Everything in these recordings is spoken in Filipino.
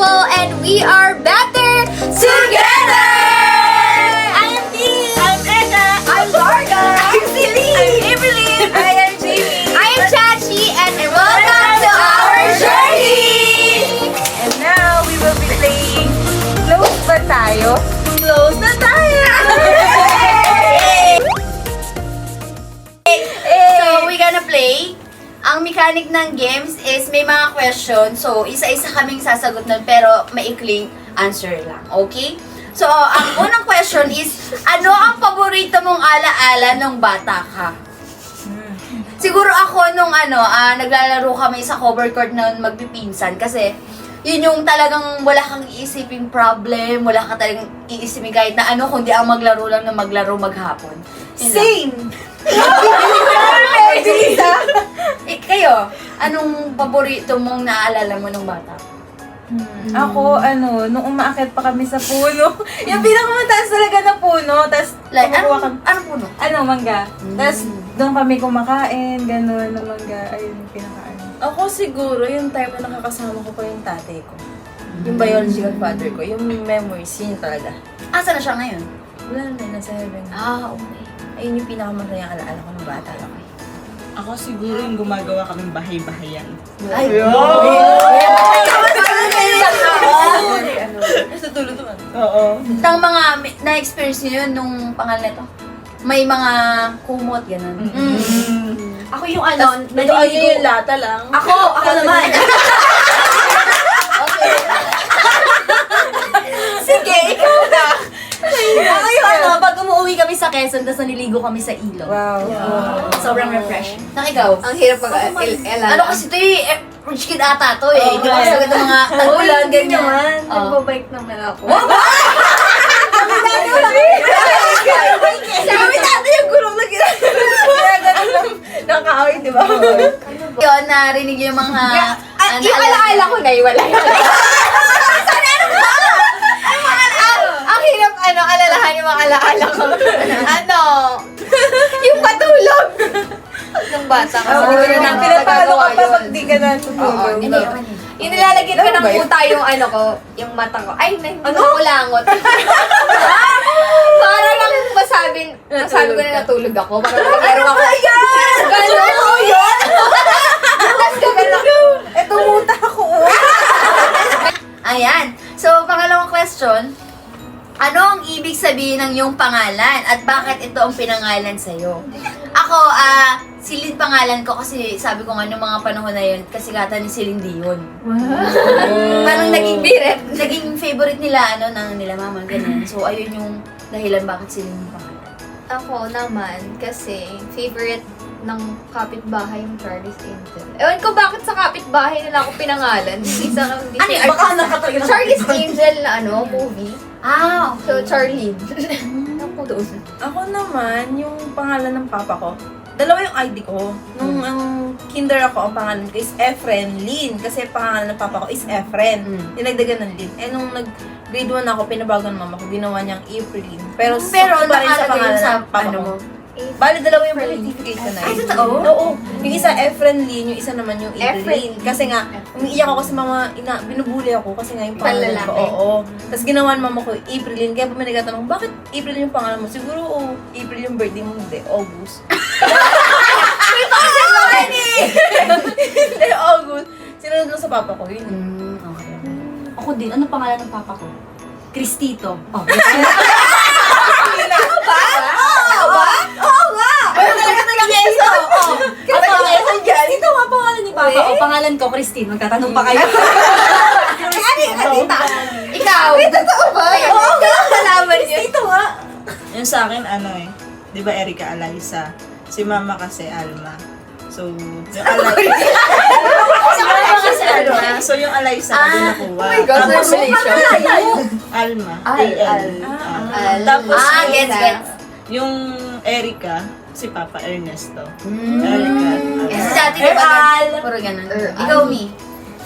Apple, and we are better together! I am Dee! I'm Eka! I'm Varga! I'm Celine! I'm Evelyn! I am Jamie! I am Chachi, and welcome to our journey! And now, we will be playing Close ba tayo? Close na tayo! So, we're gonna play. Ang mechanic ng games is may mga question. So, isa-isa kaming sasagot nun, pero maikling answer lang. Okay? So, ang unang question is, ano ang paborito mong alaala nung bata ka? Siguro ako nung naglalaro kami sa cover court na magpipinsan kasi yun yung talagang wala kang iisiping problem, wala ka talagang iisipin kahit na ano, kundi ang maglaro lang na maglaro maghapon. Yun lang. Same! Kayo, anong paborito mong naalala mo nung bata? Ako, nung umaakit pa kami sa puno, yung pinakamataas talaga na puno, tas Like, kumukuha kami, anong puno? mangga. Tas doon kami kumakain, gano'n, ng mangga, ayun yung pinakaano. Ako siguro, yung time na nakakasama ko pa yung tatay ko. Yung biological father ko, yung memories, yun talaga. Asa na siya ngayon? Wala na, nasa heaven. Okay. Ayun yung pinakamasayang alaala ko ng bata. Ako siguro yung gumagawa kaming bahay-bahayan. Ay, Sa tulo naman. Oo. Tang mga na-experience niyo yun nung pangalan nito? May mga kumot, gano'n. Ako yung Ito ay yung lata lang. Ako naman. Okay. Sige, ikaw na. Ako yung pag umuwi kami sa Quezon, tapos naliligo kami sa ilog. Wow. Sobrang refreshing. Nang ikaw? Ang hirap pag Ano kasi ito rich kid ata to eh. Di ba sagot ng mga tag-ulan, ganyan. Nagbabike naman ako. Sabi natin yung gulong na Nakakaawit, di ba? Yun, narinig yung mga... Yung alaala ko na iwala. Ang hirap, alalahan yung mga alaala ko. Yung patulog. Nung bata ka. Pinapalo ka pa pag di ka natutulog. Yung nilalagyan ko ng puta yung yung mata ko. Ay, nakulangot. Para lang masabi ko na natulog ako. Para maglaro ako. Gano'n ko yun! Tapos gano'n. Eto muta ako. Ayan. So, pangalawang question. Ano ang ibig sabihin ng iyong pangalan at bakit ito ang pinangalan sa'yo? Ako, Celine pangalan ko kasi sabi ko nga nung mga panahon na yun, kasigatan ni Celine Dion. Parang naging favorite nila, nila mama, ganyan. So, ayun yung dahilan bakit Celine yung pangalan. Ako naman, kasi favorite ng kapitbahay yung Charlie's Angel. Ewan ko bakit sa kapitbahay nila ako pinangalan. Hindi sa Baka nakatagal. Charlie's Angel na movie. Okay. So, Charlie. Ako doon. Ako naman, yung pangalan ng papa ko, dalawa yung ID ko. Nung ang kinder ako, ang pangalan ko is Efren Lin. Kasi pangalan ng papa ko is Efren. Dinagdagan ng Lin. Eh, nung nag-grade 1 ako, pinabago ng mama ko, ginawa niyang April. Pero pa rin sa pangalan ng papa ko. Bali, dalawa yung birth certificate ko na yun. Ay, totoo? Oo. Yung isa, Efren Lin, yung isa naman yung April. Kasi nga, umiiyak ako kasi binubuli ako kasi nga yung pangalan ko. Panlalaki. Oo. Tapos ginawa ng mama ko, April Lin. Kaya pa may nagtatanong, bakit April yung pangalan mo? Siguro, April yung birthday mo, hindi. August. Hindi, August. Sinunod lang sa papa ko, yun. Okay. Ako din. Ano pangalan ng papa ko? Cristito. Oh. Cristito nga pangalan ni papa ko. Pangalan ko, Christine. Magtatanong pa kayo. Ikaw? Totoo ba? Oo, nalaman niya. Cristito nga. Yung sa akin, di ba Erica Alaysa? Si mama kasi Alma. So, yung Alaysa. So, yung Alaysa ko din nakuha. Oh my God, Tapos, revelation. Alma. Al. Tapos, Gets. yung Erica, si Papa Ernesto. Mm. Erica. Kasi dati diba, puro ganun. Ikaw, Mi.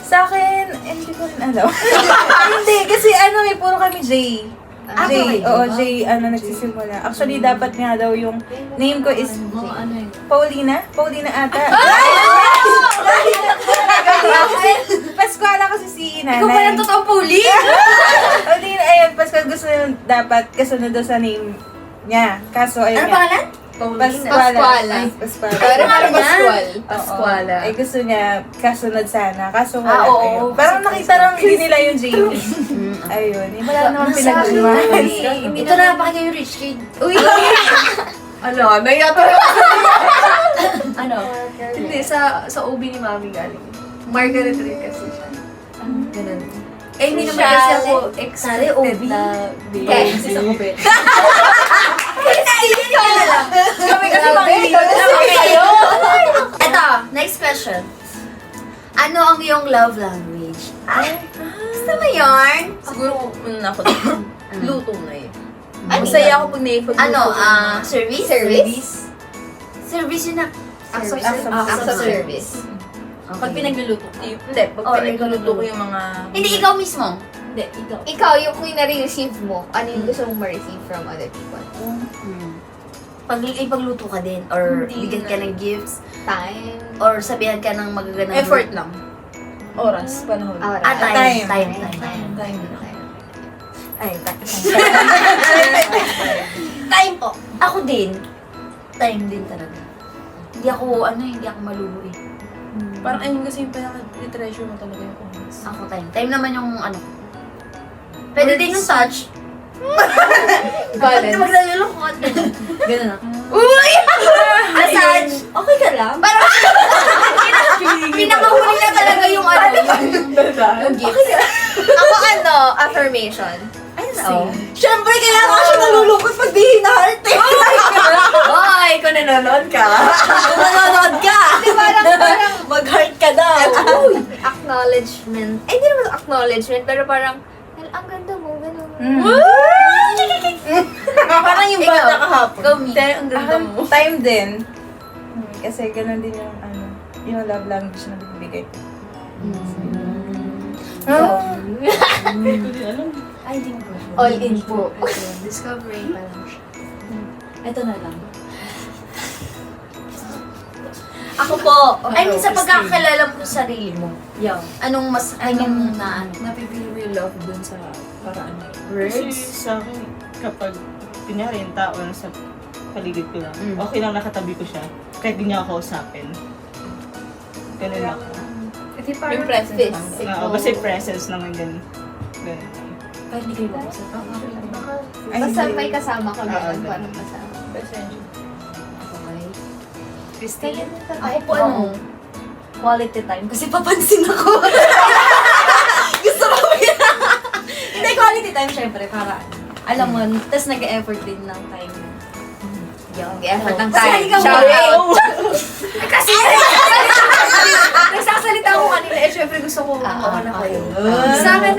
Sa akin, hindi ko rin alam. Hindi, kasi puro kami J. J, oo, J, nagsisimula. Actually, dapat nga daw yung name ko is Paulina? Paulina ata. Pascuala kasi si nanay. Ikaw pa yung totoong puli. dapat kasunod daw sa name niya. Kaso, ayun Ano nga. pangalan? Pascuala. Pascuala. Ay, Pascuala. Pero parang Niya? Pascual. Pascuala. Ay, gusto niya kasunod sana. Kaso wala. Ah, oo. Ayun. Parang nakita lang din nila yung Jamie. Ayun. Wala naman pinag-umahan. Ito na, pakinggan yung Rich Kid. Uy! Ano, naiyato Ano? Hindi, sa OB ni Mami galing. Margaret rin kasi siya. Ganun. Eh, hindi naman kasi ako expected OB. na Okay. basis ako, Bet. Kami kasi Ito, next question. Ano ang iyong love language? Ay, gusto mo yarn? Siguro, ako dito. Luto na eh. Ano Masaya ako pag naipag-luto. Ano, service? Service? Service yun na. Acts of Acts of Acts of service. Pag pinagluluto ko. Hindi, pag Oh, pinagluluto ko yung mga... Hindi, ikaw mismo. Hindi, ikaw. Ikaw, yung kung na-receive mo, ano yung gusto mong ma-receive from other people? Pag ipagluto ka din, or Hindi bigyan na. ka ng gifts, Time. or sabihan ka ng magagandang Effort lang. Oras, panahon. Alright. time. Time. Ay, time po. Ako din. Time din talaga. Hindi ako maluho eh. Parang ayun kasi yung pinaka-treasure mo talaga yung oras. Ako time. Time naman yung ano. Pwede din yung touch. Balance. Maglalulungkot. Ganun ako. Uy! Massage! Okay ka lang? Parang pinakahuli na talaga yung ano. Yung gift. Ako affirmation. Ayun, Siyempre, kailangan ko siya nalulungkot pag di hinahart eh. Hoy, kung nanonood ka. Kung nanonood ka, parang mag-heart ka daw. acknowledgement. Eh, hindi naman acknowledgement, pero parang, "Well, ang ganda mo, gano'n. Parang yung bata kahapon. Go me. Te, ang ganda mo. Time din. Kasi ganun din yung yung love language na bibigay. Hindi ko din alam. Ay, di mo po. All in po. Discovering pa lang siya. Ito na lang. Ako po. I mean, sa pagkakakilala mo sa sarili mo. Yeah. Anong mas, anong na ano? Napipili mo yung love dun sa paraan na yun. Kasi sa akin, kapag kunyari yung tao na sa paligid ko lang, Mm. okay lang nakatabi ko siya. Kahit di niya ako kausapin. Ganun ako. Kasi parang Yung presence lang. Oo, kasi presence naman ganun. Ganun. kahit hindi kayo mag-usap. Basta may kasama ka Oo, gano'n, ganun. parang kasama. Presensya. Okay. Christine? Ako po quality time. Kasi papansin ako. Gusto mo yun. Hindi, quality time syempre para alam mo, tas nag-effort din ng time. Nag-effort ng Kasi time. ikaw Shout out. Kasi nagsasalita ako kanina, eh syempre gusto ko mawala kayo. Sa akin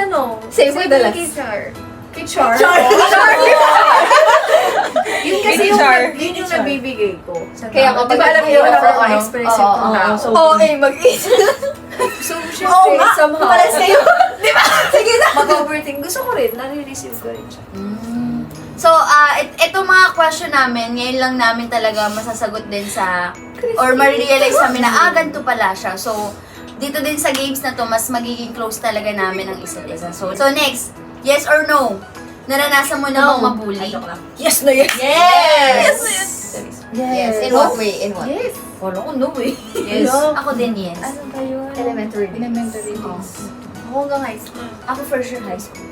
Same with the last. kay Char. Kay Char? Yun kasi Kay yung, Char. yun yung nabibigay ko. Sa Kaya tao. kapag Di ba alam niyo, ayaw wala ako, ko expressive oo, kung tao. So, mag-isip. So, syempre, somehow, Pares kayo. Di ba? Sige na. Mag-overthink. Gusto ko rin. Nare-receive ko rin siya. So, ito mga question namin, ngayon lang namin talaga masasagot din sa, or ma-realize namin na, ganito pala siya. So, dito din sa games na to, mas magiging close talaga namin ang isa't isa. So next, yes or no? Naranasan mo na bang mabully? Yes na yes. Yes! Yes, in what way? In what? Yes. Wala ko no eh. Yes. Ako din, yes. Ano ba yun? Elementary days. Elementary Oh. days. Ako hanggang high school. Ako first year high school.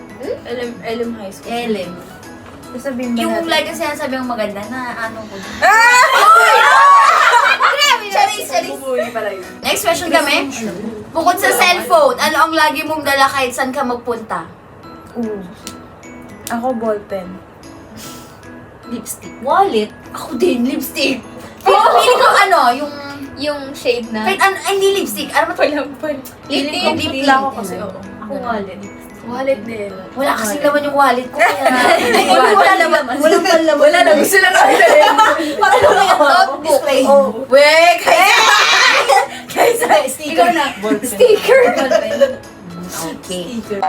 LM High School. Ellen. Sasabihin ba Yung natin? like kasi sinasabi yung maganda na ano ko. Bubuli pala yun. Next question kami. Bukod sa cellphone, ano ang lagi mong dala kahit saan ka magpunta? Ako ballpen. Lipstick. Wallet. Ako din, lipstick. Feeling ko ano, yung... Yung shade na. Kahit ano, ay, hindi lipstick. Ano ba ito? Feeling ko lip lang ako kasi, oo. Ako wallet. Wallet din. Wala kasing laman yung wallet ko. Kaya Wala naman. Walang panlaman. Wala na. Gusto lang ako dalhin. Parang ano yung notebook. Wait! Kaysa sticker na. ballpen. Sticker. Okay. Sticker.